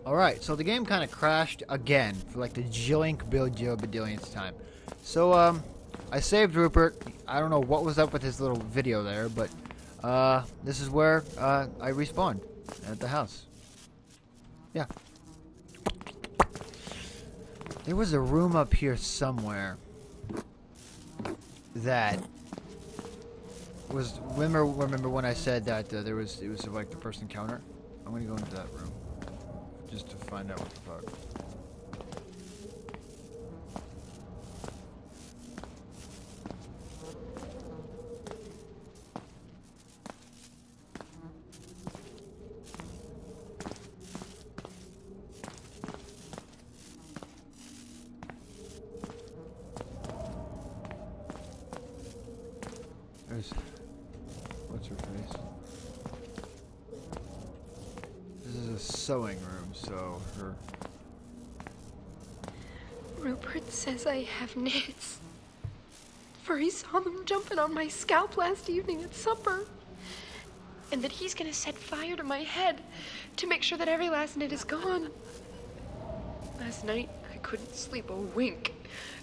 Alright, so the game kind of crashed again for like the billionth time. So, I saved Rupert. I don't know what was up with his little video there, but, this is where, I respawned at the house. Yeah. There was a room up here somewhere that was, remember when I said that it was like the first encounter? I'm gonna go into that room just to find out what the fuck. There's, what's her face? This is a sewing room, so her... Rupert says I have knits. For he saw them jumping on my scalp last evening at supper. And that he's gonna set fire to my head to make sure that every last knit is gone. Last night, I couldn't sleep a wink.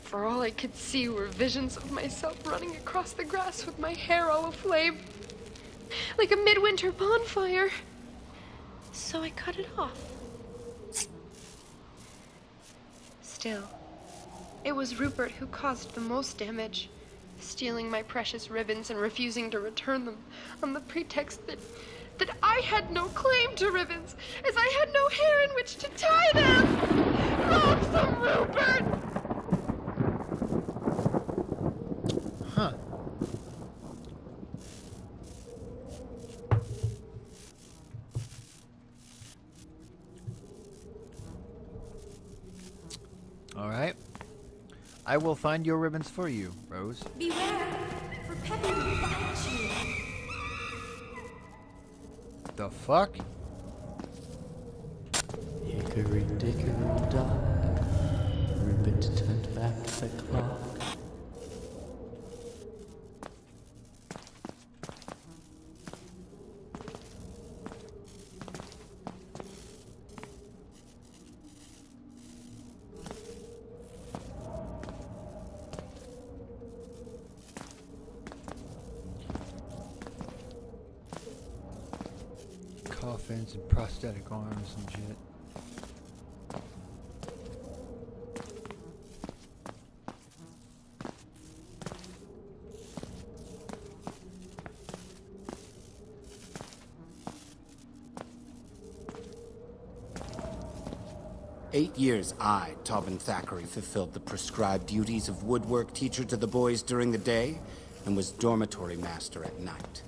For all I could see were visions of myself running across the grass with my hair all aflame. Like a midwinter bonfire. So I cut it off. Still, it was Rupert who caused the most damage, stealing my precious ribbons and refusing to return them on the pretext that I had no claim to ribbons, as I had no hair in which to tie them! Lonesome Rupert! Huh. Alright. I will find your ribbons for you, Rose. Beware, for Peppy will bite you. The fuck? Hickory dickory dock, Rupert turned back the clock. Coffins and prosthetic arms and shit. 8 years I, Tobin Thackeray, fulfilled the prescribed duties of woodwork teacher to the boys during the day and was dormitory master at night.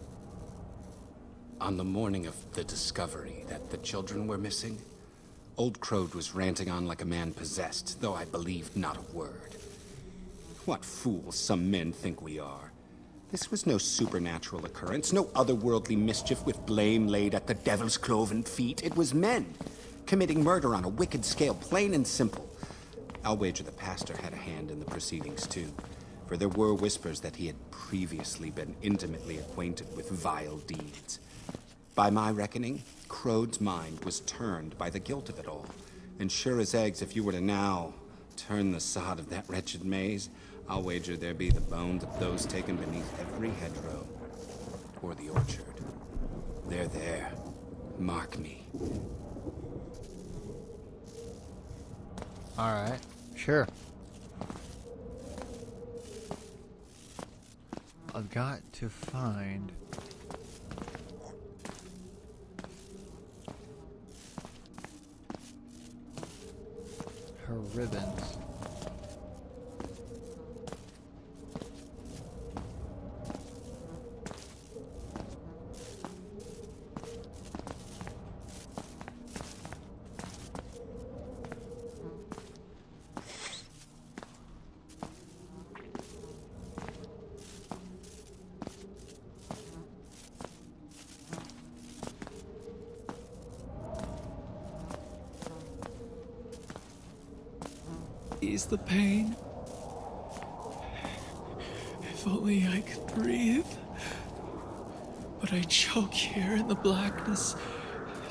On the morning of the discovery that the children were missing, Old Crode was ranting on like a man possessed, though I believed not a word. What fools some men think we are. This was no supernatural occurrence, no otherworldly mischief with blame laid at the devil's cloven feet. It was men committing murder on a wicked scale, plain and simple. I'll wager the pastor had a hand in the proceedings too, for there were whispers that he had previously been intimately acquainted with vile deeds. By my reckoning, Crode's mind was turned by the guilt of it all. And sure as eggs, if you were to now turn the sod of that wretched maze, I'll wager there be the bones of those taken beneath every hedgerow. Or the orchard. They're there. Mark me. Alright, sure. I've got to find... her ribbons. Ease the pain. If only I could breathe. But I choke here in the blackness,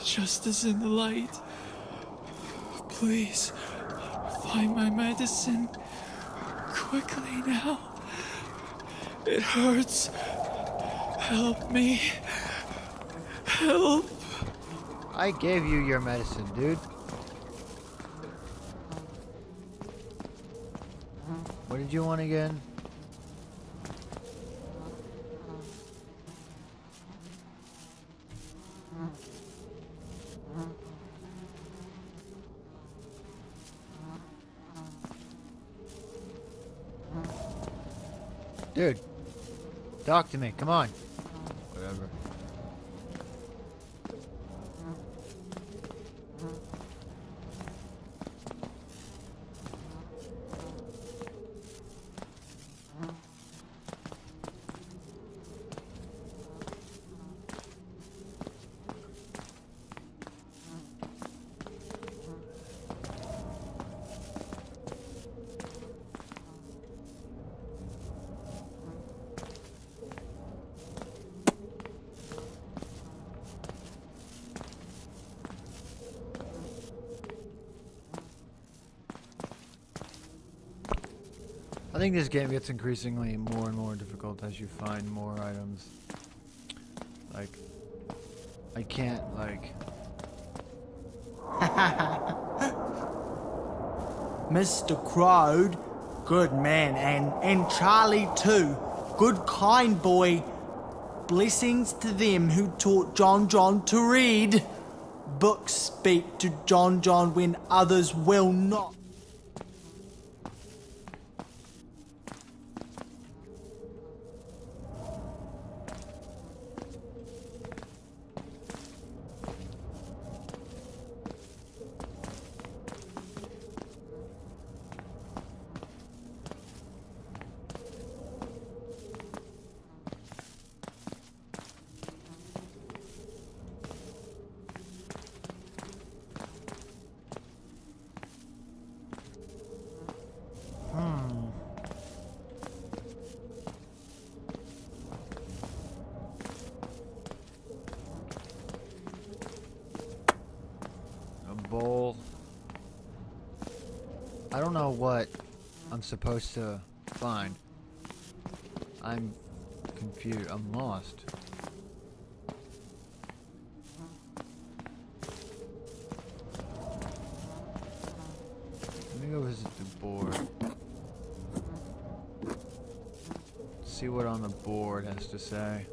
just as in the light. Please, find my medicine. Quickly now. It hurts. Help me. Help. I gave you your medicine, dude. What did you want again? Dude, talk to me. Come on. Whatever. I think this game gets increasingly more and more difficult as you find more items. Like, I can't, like... Mr. Crowd, good man, and Charlie too, good kind boy. Blessings to them who taught John to read. Books speak to John when others will not. Bowl. I don't know what I'm supposed to find. I'm confused. I'm lost. Let me go visit the board. See what on the board has to say.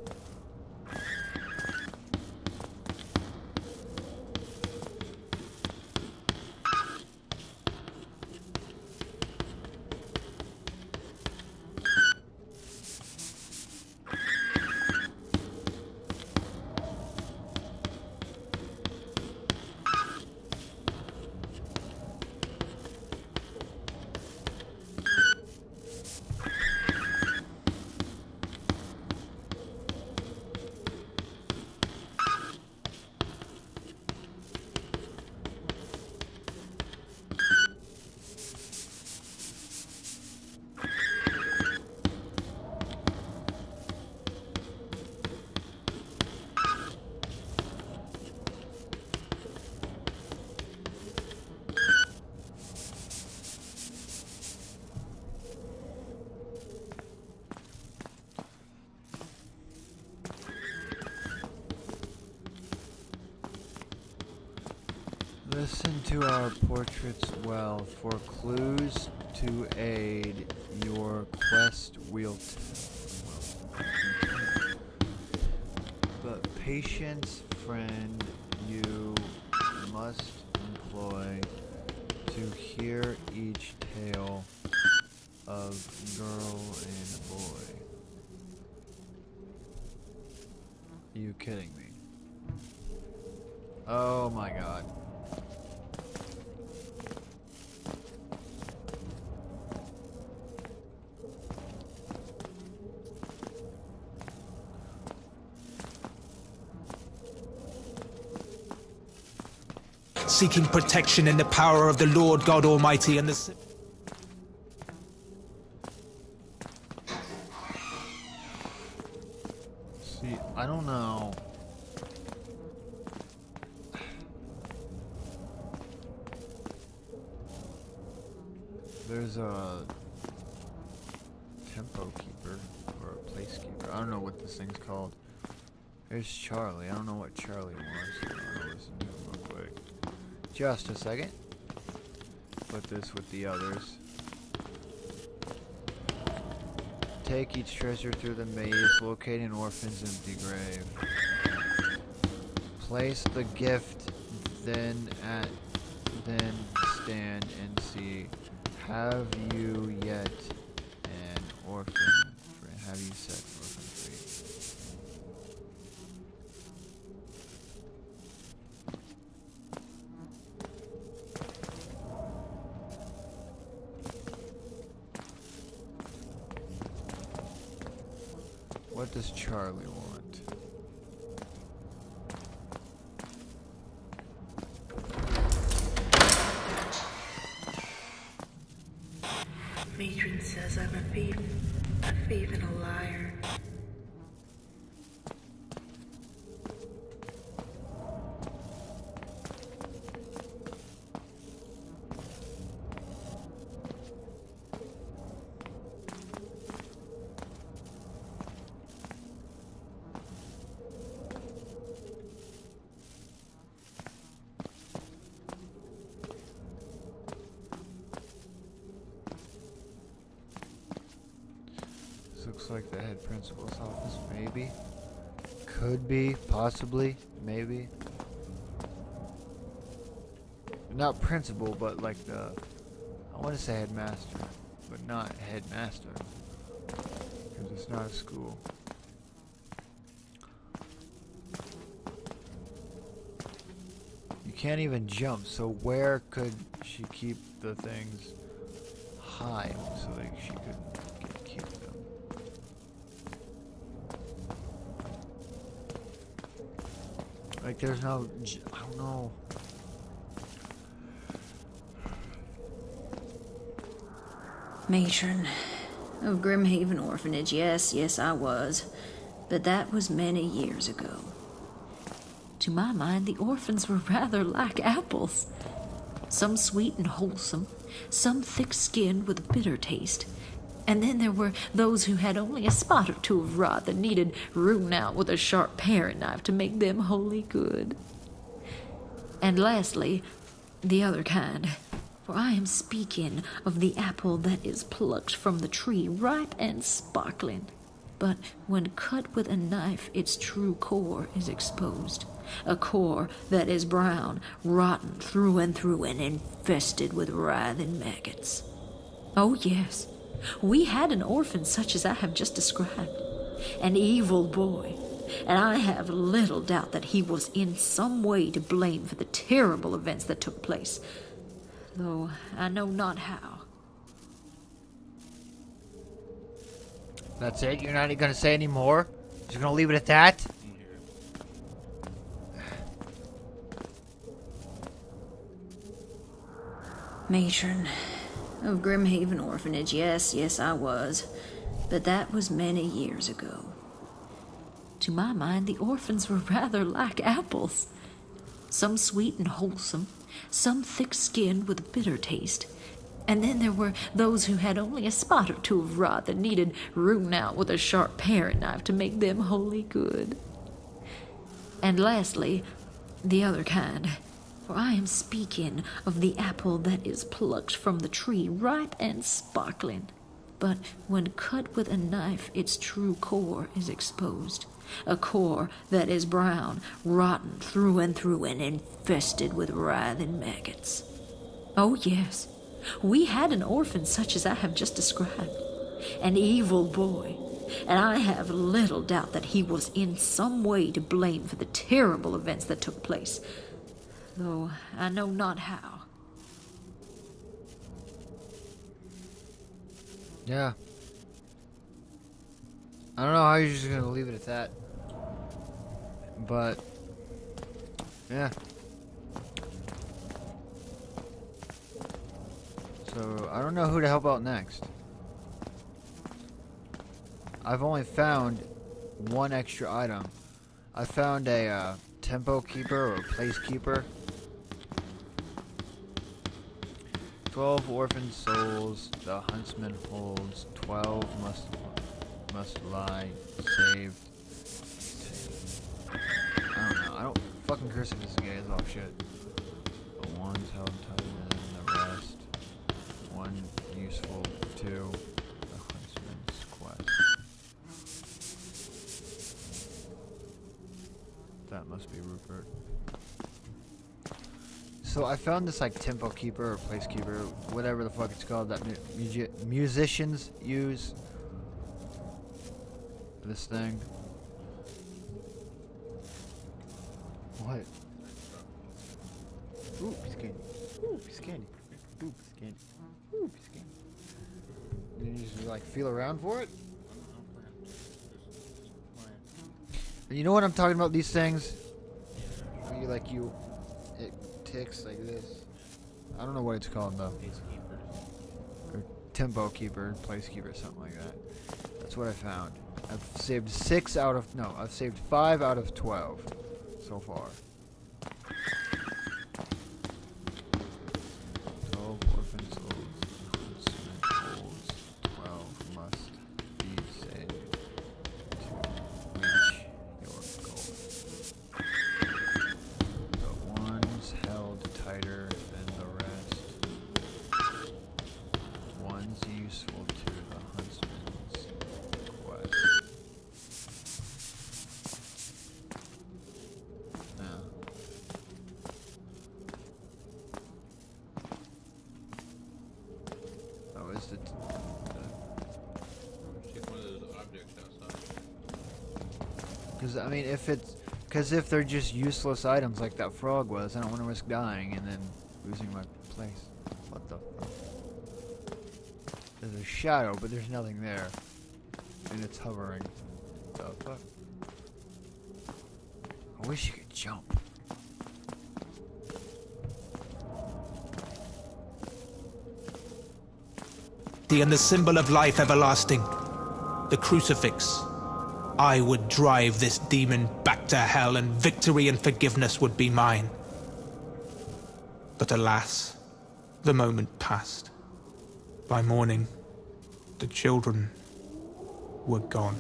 Listen to our portraits well. For clues to aid your quest, we'll but patience, friend, you must employ to hear each tale of girl and boy. Are you kidding me? Oh my god. Seeking protection in the power of the Lord God Almighty and the... See, I don't know. There's a tempo keeper or a place keeper. I don't know what this thing's called. There's Charlie. I don't know what Charlie wants. I'm gonna listen to him real quick. Just a second. Put this with the others. Take each treasure through the maze. Locate an orphan's empty grave. Place the gift, then stand and see. Have you yet an orphan? Have you set orphan free? What does Charlie want? Matron says I'm a thief and a liar. Looks like the head principal's office, maybe. Could be, possibly, maybe. Not principal, but like the... I want to say headmaster, but not headmaster. Because it's not a school. You can't even jump, so where could she keep the things high so that she could keep them? Like, there's no, I don't know. Matron of Grimhaven Orphanage, yes, I was. But that was many years ago. To my mind, the orphans were rather like apples. Some sweet and wholesome, some thick-skinned with a bitter taste. And then there were those who had only a spot or two of rot that needed rooting out with a sharp paring knife to make them wholly good. And lastly, the other kind. For I am speaking of the apple that is plucked from the tree, ripe and sparkling. But when cut with a knife, its true core is exposed. A core that is brown, rotten through and infested with writhing maggots. Oh yes, we had an orphan such as I have just described. An evil boy. And I have little doubt that he was in some way to blame for the terrible events that took place. Though I know not how. That's it? You're not going to say any more? You're going to leave it at that? Matron of Grimhaven Orphanage, yes, I was. But that was many years ago. To my mind, the orphans were rather like apples. Some sweet and wholesome, some thick-skinned with a bitter taste. And then there were those who had only a spot or two of rot that needed rooting out with a sharp paring knife to make them wholly good. And lastly, the other kind. For I am speaking of the apple that is plucked from the tree, ripe and sparkling. But when cut with a knife, its true core is exposed. A core that is brown, rotten through and infested with writhing maggots. Oh yes, we had an orphan such as I have just described. An evil boy. And I have little doubt that he was in some way to blame for the terrible events that took place. Though I know not how. Yeah. I don't know how you're just going to leave it at that. But, yeah. So, I don't know who to help out next. I've only found one extra item. I found a tempo keeper or place keeper. 12 orphan souls the Huntsman holds. 12 must lie saved. I don't know. I don't fucking curse if this guy is off shit. The one's held tighter than the rest. One useful to the Huntsman's quest. That must be Rupert. So I found this like tempo keeper or place keeper, whatever the fuck it's called, that musicians use. This thing. What? Ooh, piece of candy. Ooh, piece of candy. Ooh, piece of candy. Ooh, piece of candy. You just like feel around for it? And you know what I'm talking about? These things. It ticks like this. I don't know what it's called though. Or tempo keeper, place keeper, something like that. That's what I found. I've saved 5 out of 12 so far. 12 orphan souls. Huntsman holds. 12 must be saved to reach your goal. The one's held tighter than the rest. One's useful to the huntsman's quest. Oh, is the Check one of those objects outside. because if they're just useless items like that frog was, I don't want to risk dying and then losing my place. What the fuck? There's a shadow, but there's nothing there, and it's hovering. The fuck? I wish you could jump. And the symbol of life everlasting, the crucifix. I would drive this demon back to hell, and victory and forgiveness would be mine. But alas, the moment passed. By morning, the children were gone.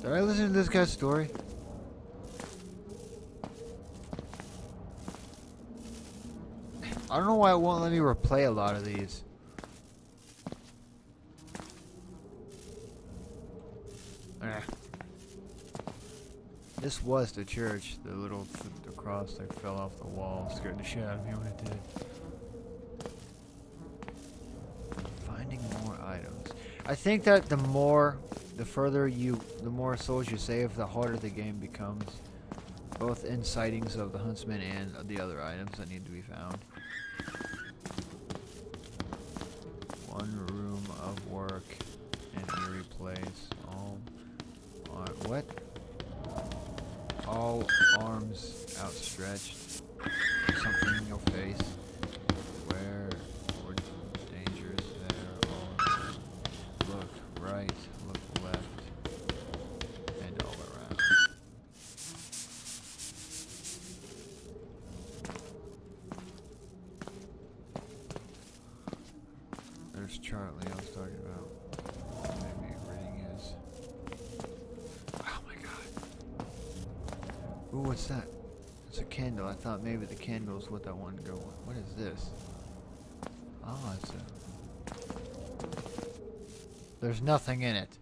Did I listen to this guy's story? I don't know why it won't let me replay a lot of these. This was the church. The cross that fell off the wall scared the shit out of me when it did. Finding more items. I think that the more souls you save, the harder the game becomes. Both in sightings of the Huntsman and the other items that need to be found. One room of work, an eerie place. What? All arms outstretched. Something in your face. Where or dangers there are. Look right, look left, and all around. There's Charlie I was talking about. Maybe reading his. Oh my god. Ooh, what's that? It's a candle. I thought maybe the candle is what I wanted to go with. What is this? Oh, it's a... There's nothing in it.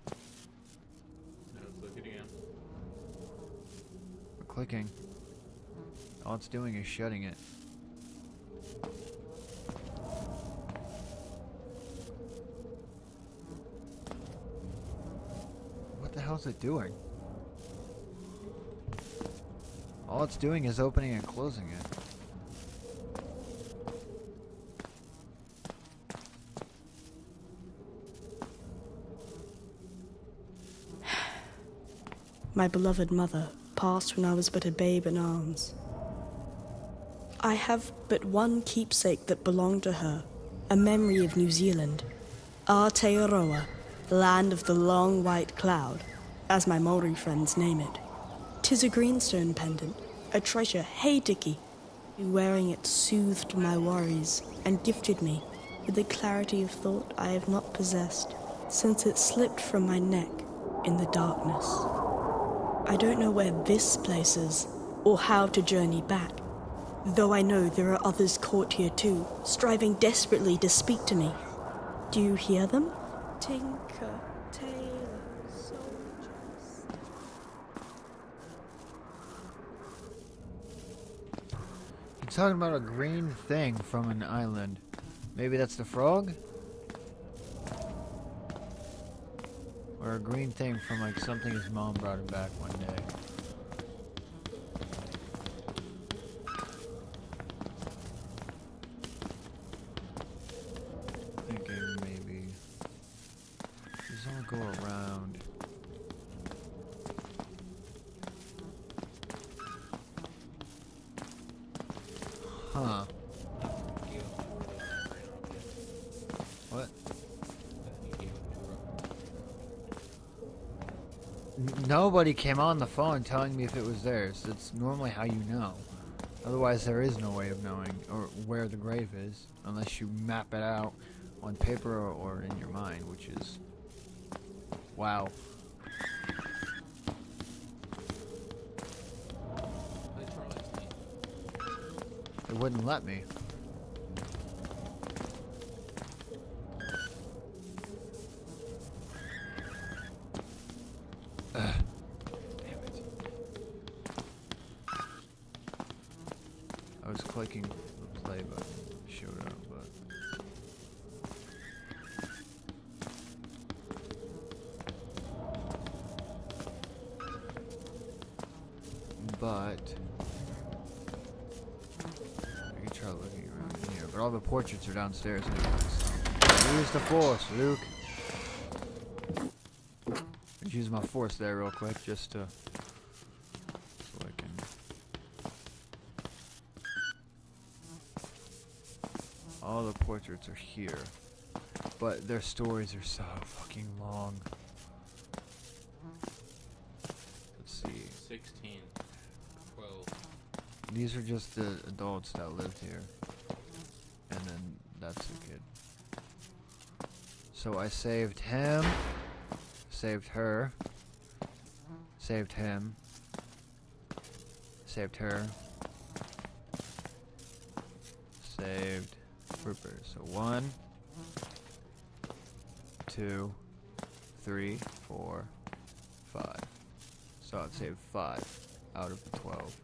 No, click it again. We're clicking. All it's doing is shutting it. What the hell is it doing? All it's doing is opening and closing it. My beloved mother passed when I was but a babe in arms. I have but one keepsake that belonged to her, a memory of New Zealand, Aotearoa, land of the long white cloud, as my Maori friends name it. 'Tis a greenstone pendant, a treasure, hey Dickie. Wearing it soothed my worries and gifted me with the clarity of thought I have not possessed since it slipped from my neck in the darkness. I don't know where this place is or how to journey back, though I know there are others caught here too, striving desperately to speak to me. Do you hear them? Tinker, tailor, soldiers. You're talking about a green thing from an island. Maybe that's the frog? Or a green thing from like something his mom brought him back one day. Thinking maybe these all go around. Huh. What? Nobody came on the phone telling me if it was theirs. That's normally how you know. Otherwise, there is no way of knowing or where the grave is unless you map it out on paper or in your mind, which is wow. It wouldn't let me. Damn it. I was clicking the play button, it showed up, but I can try looking around in here, but all the portraits are downstairs anyway, so use the force, Luke. Let's use my force there real quick, just to so I can. All the portraits are here, but their stories are so fucking long. Let's see. 16, 12. These are just the adults that lived here, and then that's the kid. So I saved him, saved her, saved him, saved her, saved Rupert. So 1, 2, 3, 4, 5. So I'd save 5 out of the 12.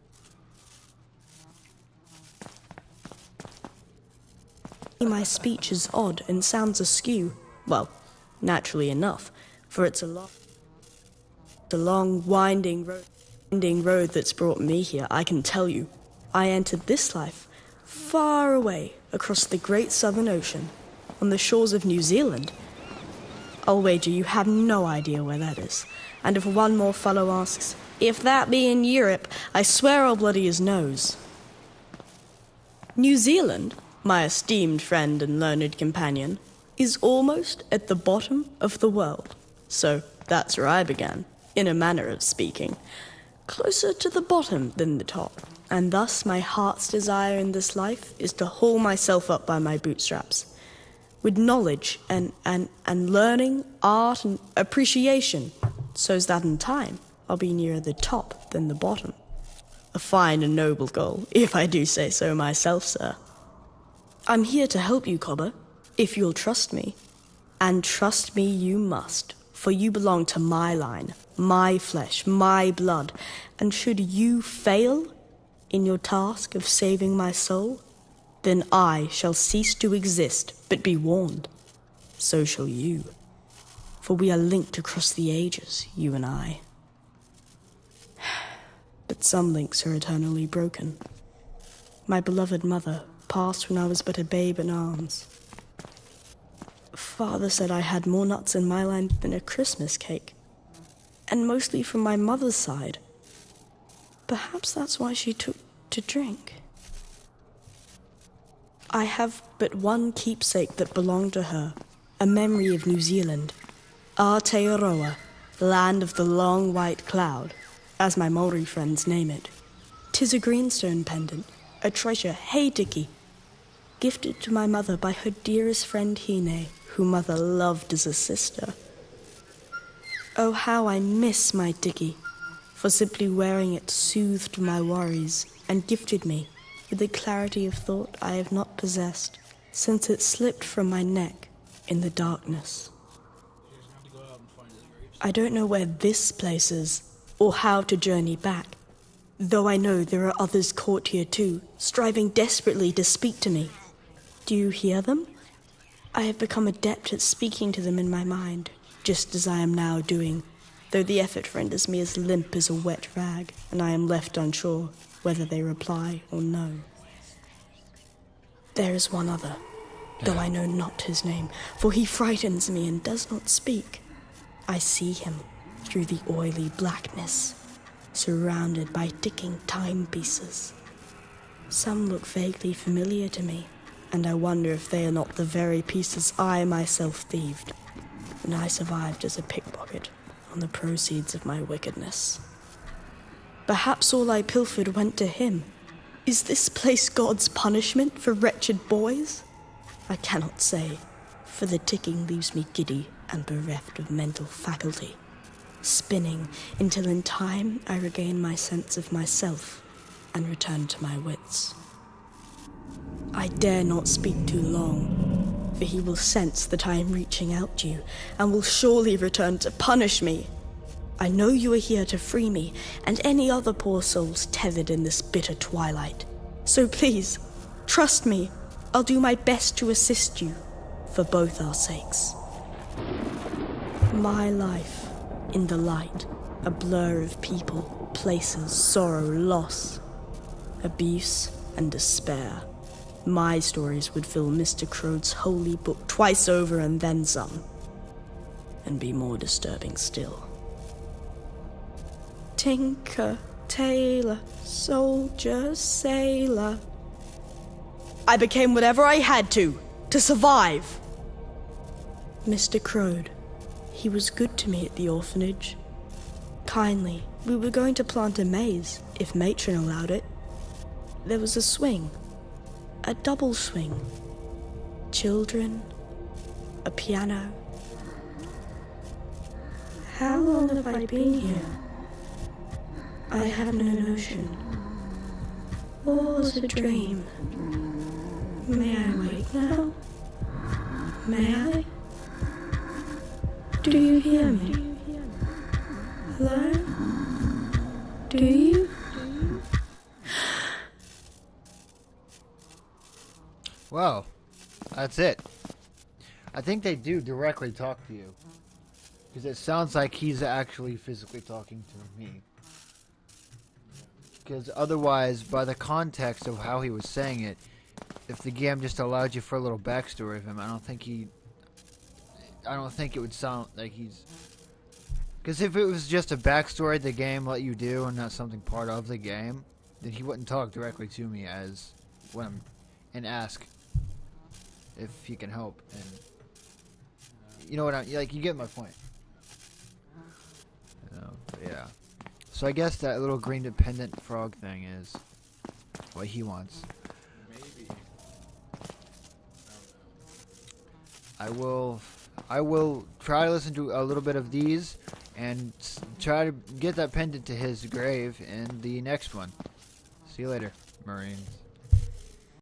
My speech is odd and sounds askew. Well, naturally enough, for it's a long, winding road that's brought me here, I can tell you. I entered this life far away across the great southern ocean, on the shores of New Zealand. I'll wager you have no idea where that is. And if one more fellow asks, if that be in Europe, I swear I'll bloody his nose. New Zealand, my esteemed friend and learned companion, is almost at the bottom of the world. So that's where I began, in a manner of speaking. Closer to the bottom than the top. And thus my heart's desire in this life is to haul myself up by my bootstraps. With knowledge and learning, art and appreciation, so's that in time I'll be nearer the top than the bottom. A fine and noble goal, if I do say so myself, sir. I'm here to help you, Cobber, if you'll trust me. And trust me you must, for you belong to my line, my flesh, my blood, and should you fail in your task of saving my soul, then I shall cease to exist, but be warned. So shall you. For we are linked across the ages, you and I. But some links are eternally broken. My beloved mother passed when I was but a babe in arms. Father said I had more nuts in my line than a Christmas cake, and mostly from my mother's side. Perhaps that's why she took to drink. I have but one keepsake that belonged to her, a memory of New Zealand, Aotearoa, the land of the long white cloud, as my Maori friends name it. 'Tis a greenstone pendant, a treasure, hey Dickie, gifted to my mother by her dearest friend Hine, who mother loved as a sister. Oh, how I miss my Dickie, for simply wearing it soothed my worries and gifted me with a clarity of thought I have not possessed since it slipped from my neck in the darkness. I don't know where this place is, or how to journey back, though I know there are others caught here too, striving desperately to speak to me. Do you hear them? I have become adept at speaking to them in my mind, just as I am now doing, though the effort renders me as limp as a wet rag, and I am left unsure whether they reply or no. There is one other, though I know not his name, for he frightens me and does not speak. I see him through the oily blackness, surrounded by ticking timepieces. Some look vaguely familiar to me, and I wonder if they are not the very pieces I myself thieved, when I survived as a pickpocket on the proceeds of my wickedness. Perhaps all I pilfered went to him. Is this place God's punishment for wretched boys? I cannot say, for the ticking leaves me giddy and bereft of mental faculty, spinning until in time I regain my sense of myself and return to my wits. I dare not speak too long, for he will sense that I am reaching out to you and will surely return to punish me. I know you are here to free me and any other poor souls tethered in this bitter twilight. So please, trust me. I'll do my best to assist you, for both our sakes. My life, in the light, a blur of people, places, sorrow, loss, abuse, and despair. My stories would fill Mr. Crode's holy book twice over and then some, and be more disturbing still. Tinker, tailor, soldier, sailor. I became whatever I had to survive. Mr. Crode, he was good to me at the orphanage. Kindly, we were going to plant a maze, if matron allowed it. There was a swing, a double swing, children, a piano. How long have I been here? I have no notion. Or was it a dream? May I wake now? May I? Do you hear me? Hello? Do you? Well, that's it. I think they do directly talk to you. Because it sounds like he's actually physically talking to me. Because otherwise, by the context of how he was saying it, if the game just allowed you for a little backstory of him, I don't think it would sound like he's... Because if it was just a backstory the game let you do and not something part of the game, then he wouldn't talk directly to me as when I'm... and ask if he can help. And you know what like, you get my point. Yeah. So I guess that little green dependent frog thing is what he wants. Maybe. I will try to listen to a little bit of these and try to get that pendant to his grave in the next one. See you later, Marines.